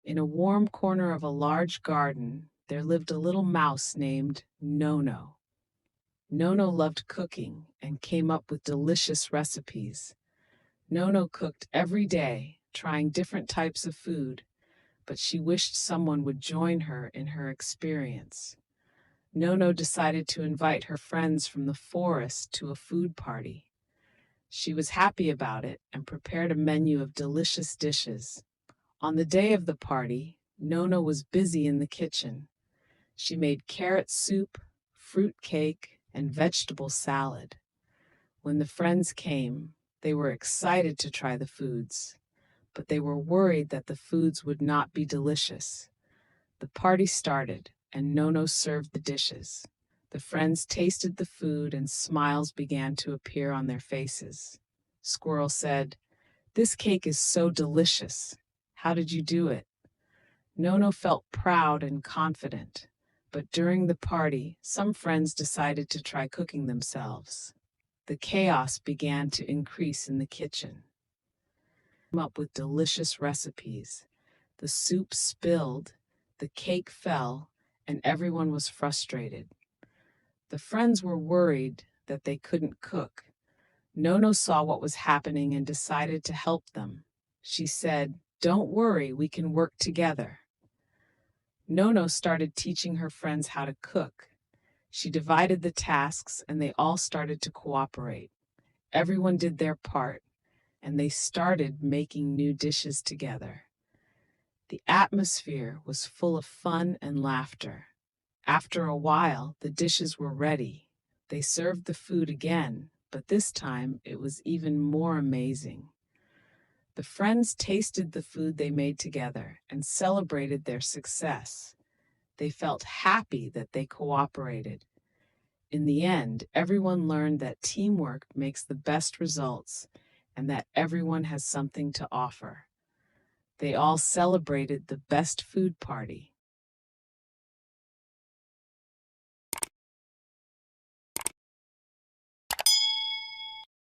In a warm corner of a large garden, there lived a little mouse named Nono. Nono loved cooking and came up with delicious recipes. Nono cooked every day, trying different types of food, but she wished someone would join her in her experience. Nono decided to invite her friends from the forest to a food party. She was happy about it and prepared a menu of delicious dishes. On the day of the party, Nono was busy in the kitchen. She made carrot soup, fruit cake, and vegetable salad. When the friends came, they were excited to try the foods, but they were worried that the foods would not be delicious. The party started, and Nono served the dishes. The friends tasted the food, and smiles began to appear on their faces. Squirrel said, "This cake is so delicious. How did you do it?" Nono felt proud and confident, but during the party, some friends decided to try cooking themselves. The chaos began to increase in the kitchen. Came up with delicious recipes. The soup spilled, the cake fell, and everyone was frustrated. The friends were worried that they couldn't cook. Nono saw what was happening and decided to help them. She said, "Don't worry, we can work together." Nono started teaching her friends how to cook. She divided the tasks and they all started to cooperate. Everyone did their part, and they started making new dishes together. The atmosphere was full of fun and laughter. After a while, the dishes were ready. They served the food again, but this time it was even more amazing. The friends tasted the food they made together and celebrated their success. They felt happy that they cooperated. In the end, everyone learned that teamwork makes the best results and that everyone has something to offer. They all celebrated the best food party.